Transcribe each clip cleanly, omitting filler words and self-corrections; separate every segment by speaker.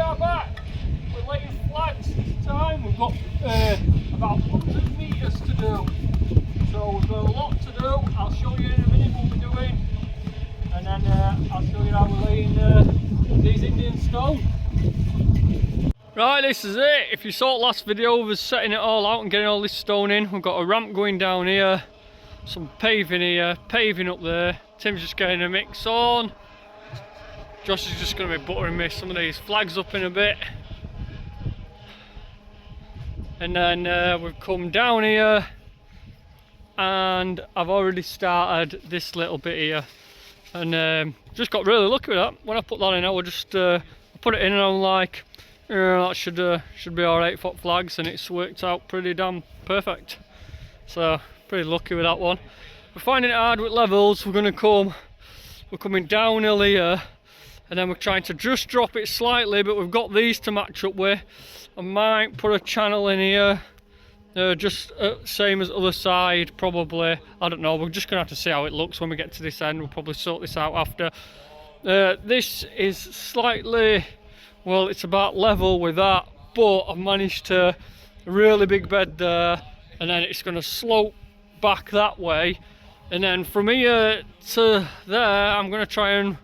Speaker 1: are back. We're laying flags this time. We've got about 100 metres to do. So we've got a lot to do. I'll show you in a minute what we're doing. And then I'll show you how we're laying these Indian stone. Right, this is it. If you saw the last video, we was setting it all out and getting all this stone in. We've got a ramp going down here, some paving here, paving up there. Tim's just getting a mix on. Josh is just going to be buttering me some of these flags up in a bit. And then we've come down here and I've already started this little bit here. And just got really lucky with that. When I put that in, I would just put it in and I'm like, that should be all 8-foot flags, and it's worked out pretty damn perfect. So pretty lucky with that one. We're finding it hard with levels. We're coming downhill here, and then we're trying to just drop it slightly, but we've got these to match up with. I might put a channel in here, just same as other side probably. I don't know. We're just gonna have to see how it looks when we get to this end. We'll probably sort this out after. This is slightly. Well, it's about level with that, but I've managed to a really big bed there, and then it's going to slope back that way, and then from here to there I'm going to try and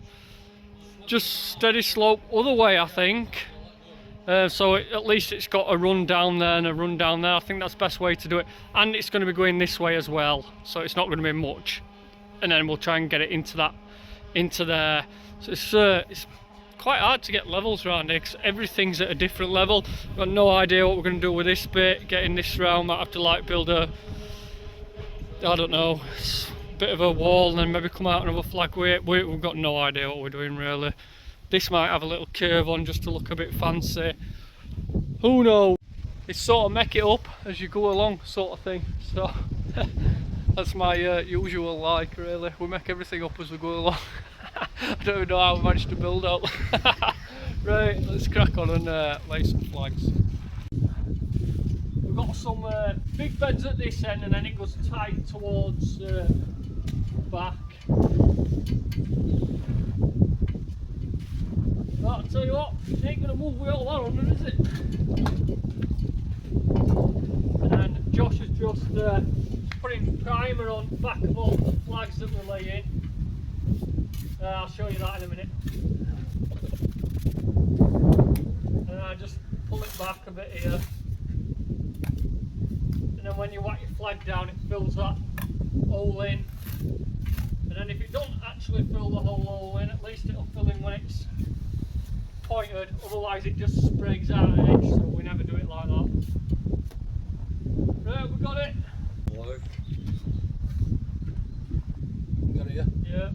Speaker 1: just steady slope other way, I think. So at least it's got a run down there and a run down there. I think that's the best way to do it, and it's going to be going this way as well, so it's not going to be much, and then we'll try and get it into there. So it's quite hard to get levels around here because everything's at a different level. I've got no idea what we're going to do with this bit, getting this round. Might have to like build a, I don't know, bit of a wall and then maybe come out another flag with it. We've got no idea what we're doing really. This might have a little curve on just to look a bit fancy. Who knows? It's sort of make it up as you go along sort of thing. So that's my usual like really. We make everything up as we go along. I don't even know how we managed to build up. Right, let's crack on and lay some flags. We've got some big beds at this end, and then it goes tight towards back. Well, I'll tell you what, it ain't going to move with all that under, is it? And then Josh is just putting primer on the back of all the flags that we're laying. I'll show you that in a minute. And I just pull it back a bit here. And then when you whack your flag down, it fills that hole in. And then if it don't actually fill the whole hole in, at least it'll fill in when it's pointed. Otherwise it just sprays out an edge, so we never do it like that. Right, we got it.
Speaker 2: Hello. You got it, yeah?
Speaker 1: Yeah.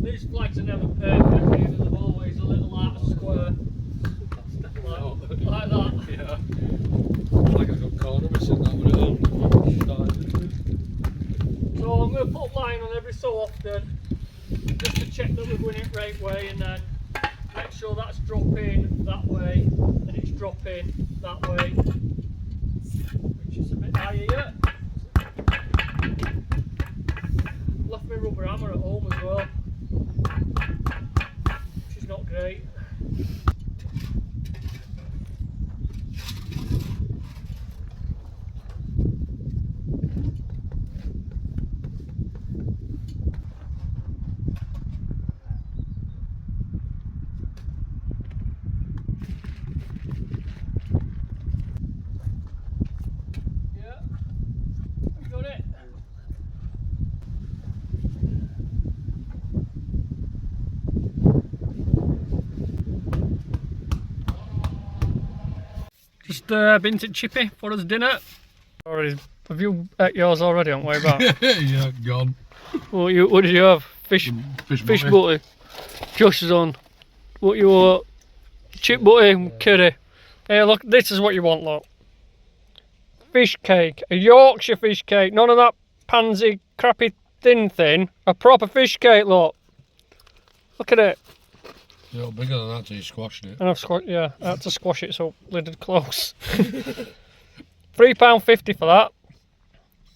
Speaker 1: These flags are never perfect either, they're always a little out of square. Like that.
Speaker 2: Yeah. Like I've got corner missing that one.
Speaker 1: So I'm going to put line on every so often, just to check that we're going it right way, and then make sure that's dropping that way, and it's dropping that way, which is a bit higher yet. Left my rubber hammer at home as well, which is not great. Yeah, we got it. Just been to Chippy for his dinner. Already, have you ate yours already on the way back?
Speaker 2: Yeah, gone.
Speaker 1: What did you have? Fish butty. Josh is on. What you want? Chip butty and curry. Hey, look, this is what you want, look. Fish cake, a Yorkshire fish cake, none of that pansy, crappy thin thing. A proper fish cake, look. Look at it.
Speaker 2: You're bigger than that till you squashed it.
Speaker 1: And I had to squash it so lidded close. £3.50 for that.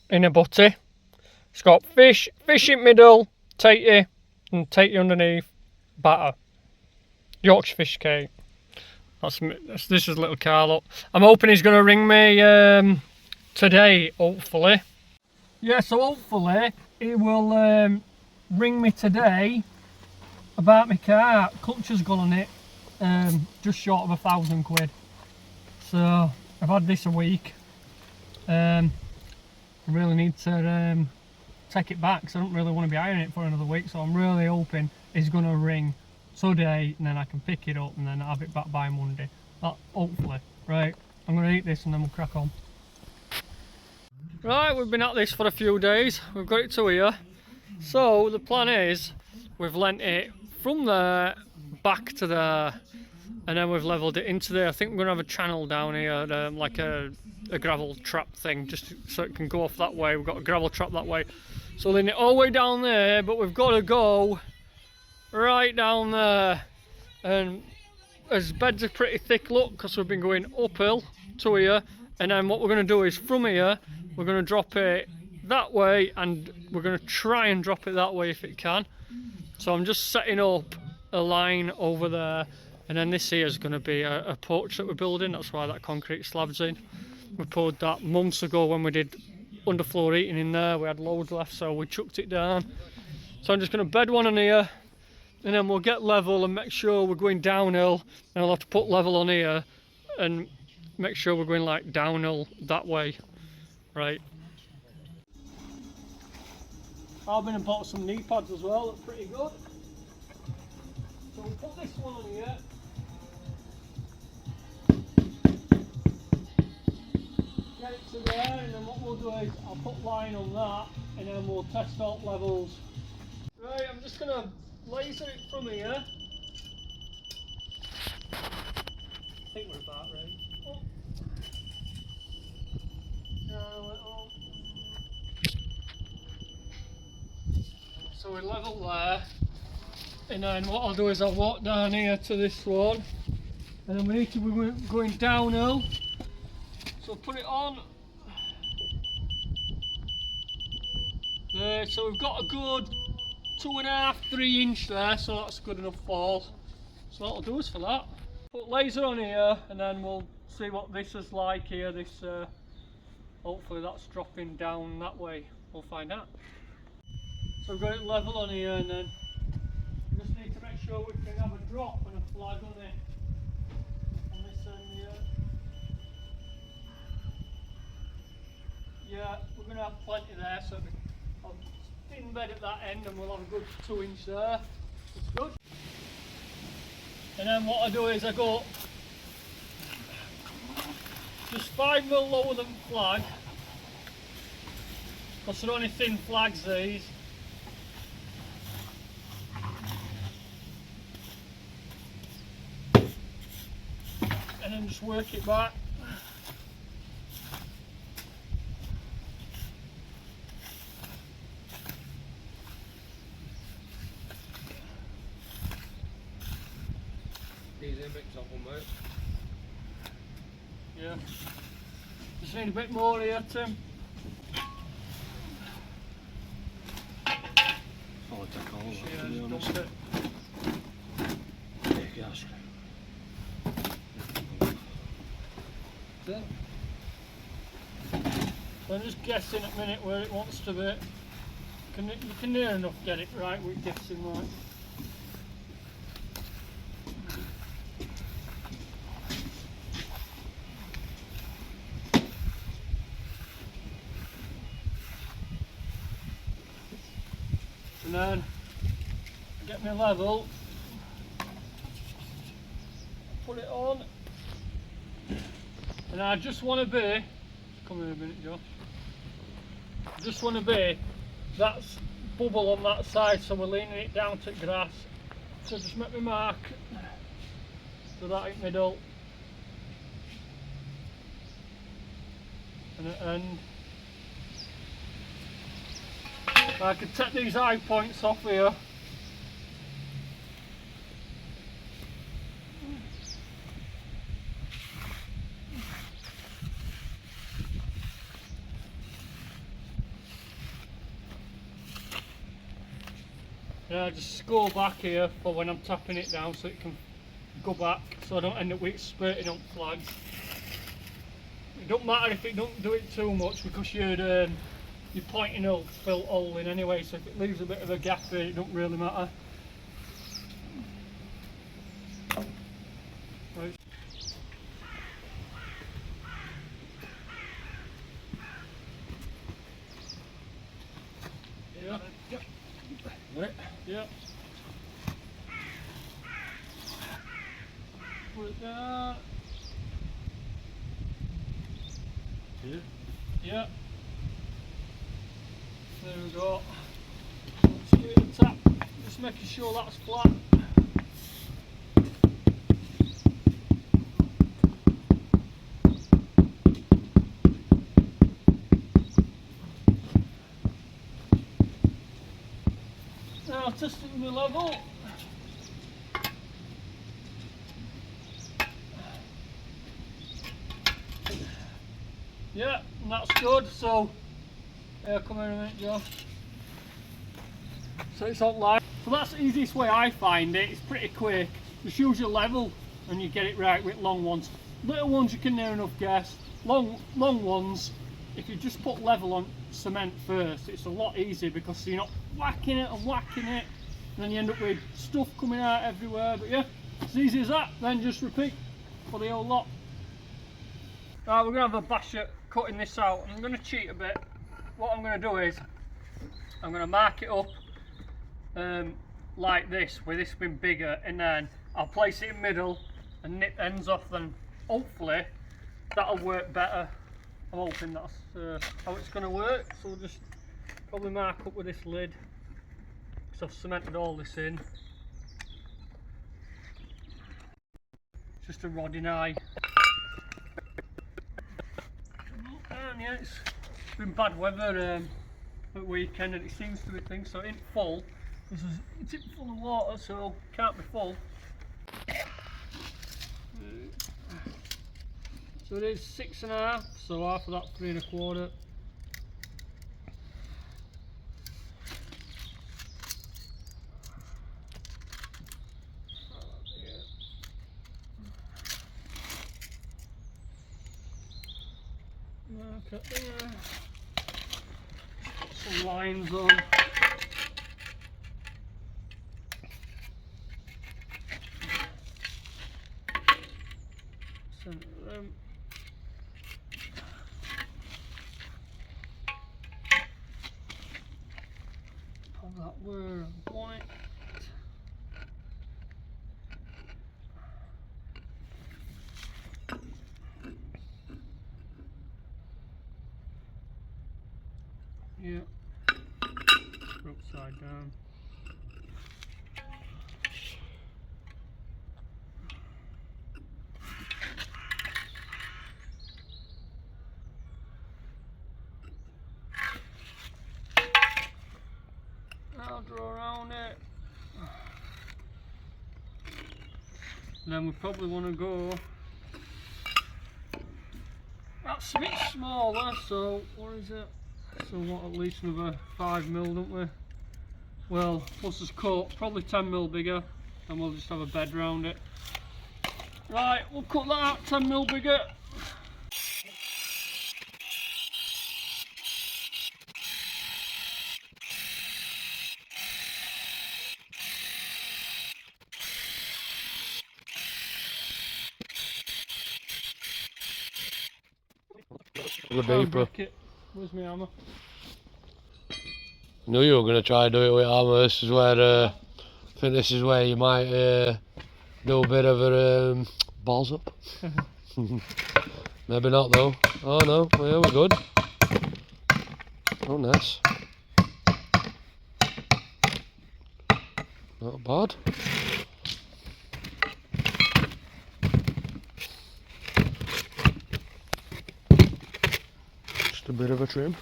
Speaker 1: In a butty. It's got fish in middle, tatey and tatey underneath, batter. Yorkshire fish cake. This is little Carlo. I'm hoping he's going to ring me today, hopefully. Yeah, so hopefully he will ring me today about my car. Clutch has gone on it, just short of £1,000. So I've had this a week. I really need to take it back, so I don't really want to be hiring it for another week. So I'm really hoping he's going to ring today, and then I can pick it up and then have it back by Monday. Hopefully. Right, I'm going to eat this and then we'll crack on. Right, we've been at this for a few days. We've got it to here. So the plan is we've lent it from there back to there, and then we've levelled it into there. I think we're going to have a channel down here, like a gravel trap thing, just so it can go off that way. We've got a gravel trap that way. So then it all the way down there, but we've got to go right down there. And as beds are pretty thick, look, because we've been going uphill to here. And then what we're going to do is from here, we're going to drop it that way, and we're going to try and drop it that way if it can. So I'm just setting up a line over there, and then this here is going to be a porch that we're building. That's why that concrete slab's in. We poured that months ago when we did underfloor heating in there. We had loads left, so we chucked it down. So I'm just going to bed one on here, and then we'll get level and make sure we're going downhill, and I'll have to put level on here and make sure we're going like downhill that way. Right. I've been and bought some knee pads as well, they're pretty good. So we'll put this one on here. Get it to there, and then what we'll do is I'll put line on that, and then we'll test out levels. Right, I'm just going to laser it from here. I think we're about right. Oh. So we level there, and then what I'll do is I'll walk down here to this one, and then we need to be going downhill. So put it on there. So we've got a good 2.5, 3 inch there, so that's good enough fall. So that'll do us for that. Put laser on here, and then we'll see what this is like here. This hopefully that's dropping down that way. We'll find out. So we've got it level on here, and then we just need to make sure we can have a drop and a flag on it on this end here. Yeah, we're going to have plenty there, so I'll thin bed at that end, and we'll have a good 2 inch there. That's good. And then what I do is I go just 5mm lower than flag, because they're only thin flags these. And then just work it back.
Speaker 2: Easy mix up on mate.
Speaker 1: Yeah. Just need a bit more here, Tim.
Speaker 2: I'll take all of that, to be honest.
Speaker 1: It.
Speaker 2: There you go. There.
Speaker 1: So I'm just guessing at the minute where it wants to be. You can near enough get it right with guessing right. And then get me level, put it on, and I just want to be, come here a minute Josh, I just want to be, that's bubble on that side, so we're leaning it down to grass, so just make me mark to that in middle, and at end. I could take these high points off here. And I just scroll back here for when I'm tapping it down so it can go back, so I don't end up with it spurting up flags. It don't matter if it don't do it too much because you're pointing out fill hole in anyway, so if it leaves a bit of a gap here it don't really matter. Right. Yeah. Yep.
Speaker 2: Right.
Speaker 1: Yeah. Put it there.
Speaker 2: Yeah.
Speaker 1: Yeah. There we go. Just give it a tap, just making sure that's flat. Now testing the level. Yeah, and that's good. So, come here a minute, Joe. So it's on line. So that's the easiest way I find it. It's pretty quick. Just use your level and you get it right with long ones. Little ones you can near enough guess. Long ones, if you just put level on cement first, it's a lot easier because you're not whacking it and whacking it, and then you end up with stuff coming out everywhere. But yeah, it's easy as that. Then just repeat for the whole lot. Right, we're gonna have a bash at cutting this out. I'm gonna cheat a bit. What I'm gonna do is I'm gonna mark it up like this, with this being bigger, and then I'll place it in middle and nip ends off, then hopefully that'll work better. I'm hoping that's how it's going to work. So we'll just probably mark up with this lid because I've cemented all this in. Just a rodding eye. And yeah, it's been bad weather at weekend and it seems to be things, so it ain't full. It's full of water, so it can't be full. So it is 6.5, so half of that 3.25. Mark it there. Put some lines on. Centre them. Put that where I want it. Yeah. Upside down. I'll draw around it. And then we probably want to go. That's a bit smaller, so what is it? So what, at least another 5mm, don't we? Well, plus this cut, probably 10mm bigger, and we'll just have a bed round it. Right, we'll cut that out 10mm bigger.
Speaker 2: The beeper.
Speaker 1: Where's my hammer?
Speaker 2: Knew you were going to try and do it with hammer. This is where I think this is where you might do a bit of a balls up. Maybe not though. Oh no, yeah, we're good. Oh nice. Not bad. Just a bit of a trim.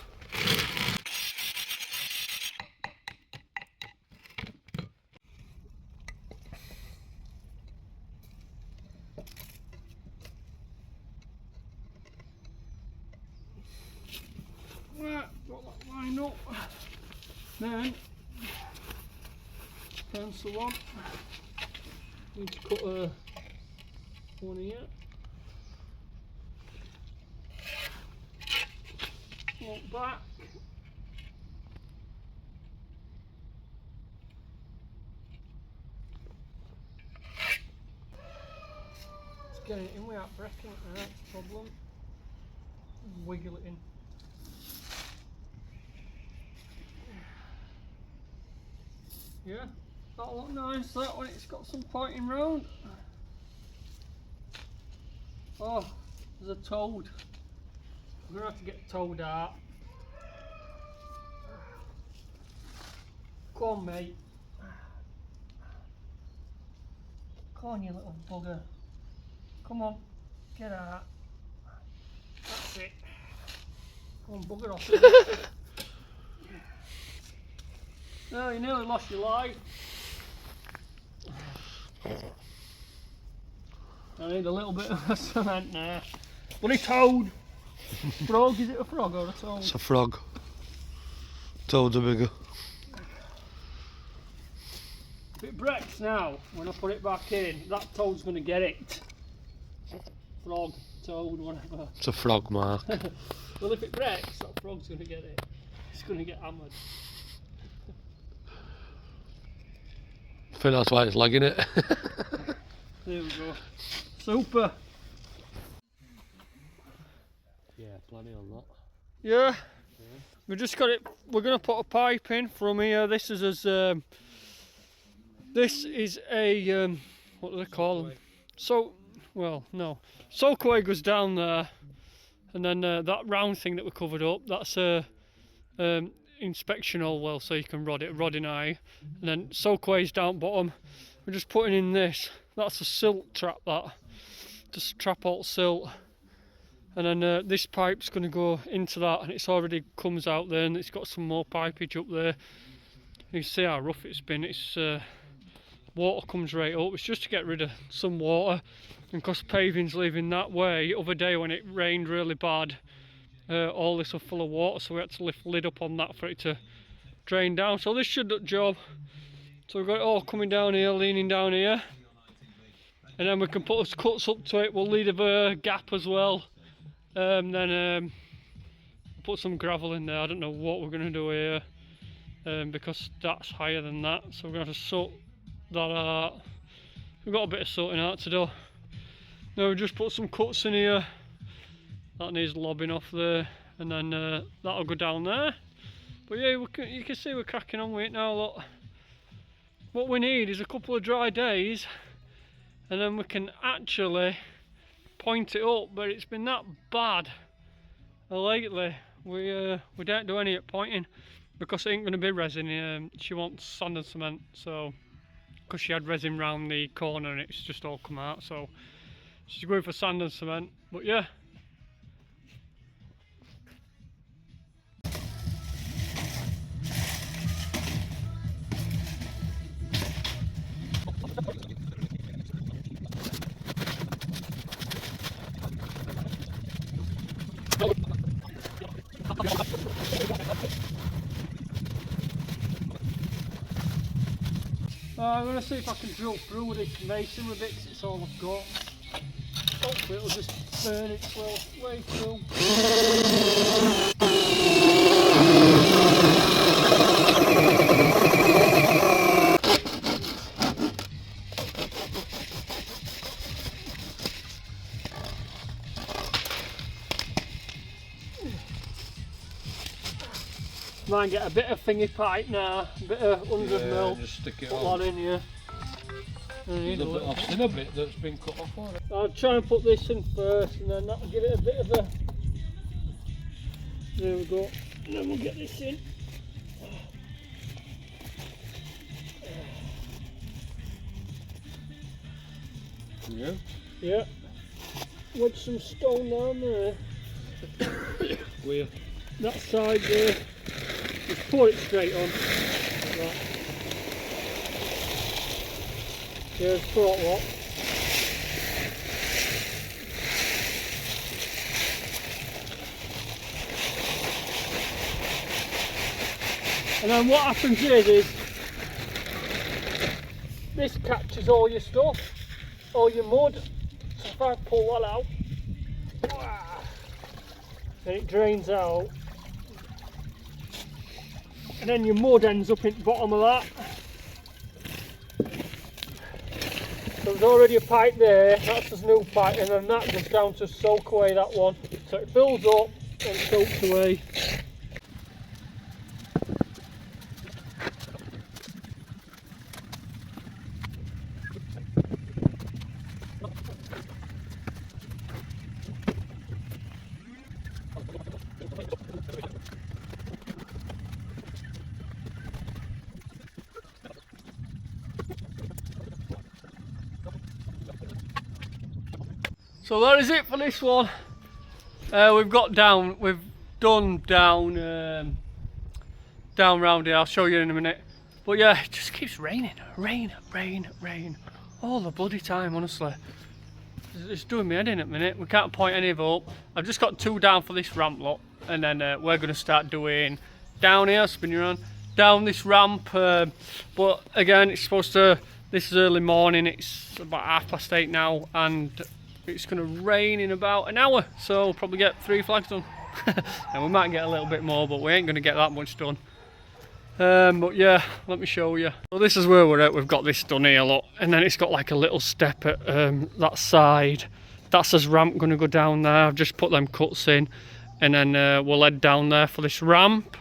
Speaker 1: Right, got that line up. Then pencil on. Need to cut one here. One back. It's getting it in without breaking it, that's the problem. Wiggle it in. Yeah, that'll look nice that when it's got some pointing round. Oh, there's a toad. I'm gonna have to get the toad out. Come on, mate. Come on, you little bugger. Come on, get out. That's it. Come on, bugger off. No, you nearly lost your life. I need a little bit of cement there. Bloody toad! Frog, is it a frog or a toad?
Speaker 2: It's a frog. Toads are bigger.
Speaker 1: If it breaks now, when I put it back in, that toad's going to get it. Frog, toad, whatever.
Speaker 2: It's a frog, Mark.
Speaker 1: Well, if it breaks, that frog's going to get it. It's going to get hammered.
Speaker 2: I think that's why it's lagging it.
Speaker 1: There we go. Super.
Speaker 2: Yeah, plenty on that.
Speaker 1: Yeah. We just got it. We're going to put a pipe in from here. This is a what do they call them? So, well, no. Soakaway goes down there, and then that round thing that we covered up, that's a inspectional well, so you can rod in eye, and then soakaway's down bottom. We're just putting in this. That's a silt trap, that. Just trap all silt. And then this pipe's going to go into that, and it's already comes out there, and it's got some more pipage up there. You can see how rough it's been. It's water comes right up. It's just to get rid of some water, and because paving's leaving that way. Other day when it rained really bad, all this was full of water, so we had to lift lid up on that for it to drain down. So this should do the job. So we've got it all coming down here, leaning down here, and then we can put us cuts up to it. We'll leave a gap as well. Then put some gravel in there. I don't know what we're going to do here, because that's higher than that, so we're going to have to sort that out. We've got a bit of sorting out to do. Now we just put some cuts in here. That needs lobbing off there, and then that'll go down there. But yeah, you can see we're cracking on with it now. Look, what we need is a couple of dry days, and then we can actually point it up. But it's been that bad lately. We don't do any at pointing because it ain't going to be resin. She wants sand and cement, so because she had resin round the corner and it's just all come out, so she's going for sand and cement. But yeah. I'm going to see if I can drill through with this masonry bit, 'cause it's all I've got. Hopefully it'll just burn its way through. Might get a bit of thingy pipe now, a bit of 100mm.
Speaker 2: Just stick it
Speaker 1: put
Speaker 2: on.
Speaker 1: that in here.
Speaker 2: I've seen a bit that's been cut off on it.
Speaker 1: I'll try and put this in first, and then that'll give it a bit of a. There we go. And then we'll get this in.
Speaker 2: Yeah.
Speaker 1: Yeah. Wedge some stone down there.
Speaker 2: Where?
Speaker 1: That side there. Just pour it straight on. Right. Here's front lot. And then what happens is this catches all your stuff, all your mud. So if I pull that out, then it drains out, and then your mud ends up in the bottom of that. So there's already a pipe there, that's this new pipe, and then that goes down to soak away that one. So it fills up and soaks away. So that is it for this one. We've done down round here. I'll show you in a minute. But yeah, it just keeps raining, rain all the bloody time. Honestly, it's doing me head in at the minute. We can't point any of it up. I've just got 2 down for this ramp lot, and then we're going to start doing down here. Spin you around down this ramp. But again, it's supposed to. This is early morning. It's about 8:30 now, and it's going to rain in about an hour, so we'll probably get 3 flags done. And we might get a little bit more, but we ain't going to get that much done. But yeah, let me show you. So this is where we're at. We've got this done here, look, and then it's got like a little step at that side. That says ramp, going to go down there. I've just put them cuts in, and then we'll head down there for this ramp.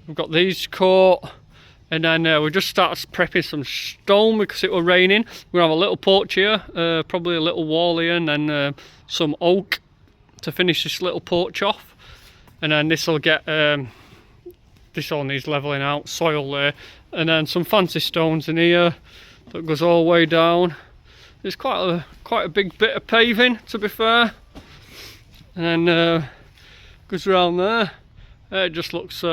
Speaker 1: We've got these cut. And then we just started prepping some stone because it was raining. We're going to have a little porch here, probably a little wall here, and then some oak to finish this little porch off. And then this will get, this all needs levelling out, soil there. And then some fancy stones in here that goes all the way down. It's quite a big bit of paving, to be fair. And then goes around there. It just looks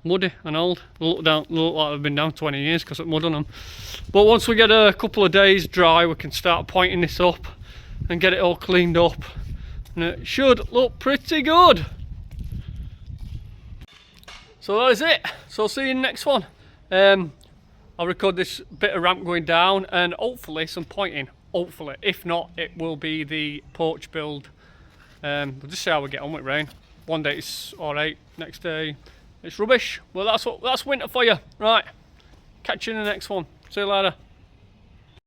Speaker 1: muddy and old. Look like they've been down 20 years because of mud on them. But once we get a couple of days dry, we can start pointing this up and get it all cleaned up, and it should look pretty good. So that is it. So I'll see you in the next one. I'll record this bit of ramp going down and hopefully some pointing. Hopefully, if not, it will be the porch build. We'll just see how we get on with rain. One day it's alright, next day it's rubbish. Well, that's winter for you. Right, catch you in the next one. See you later.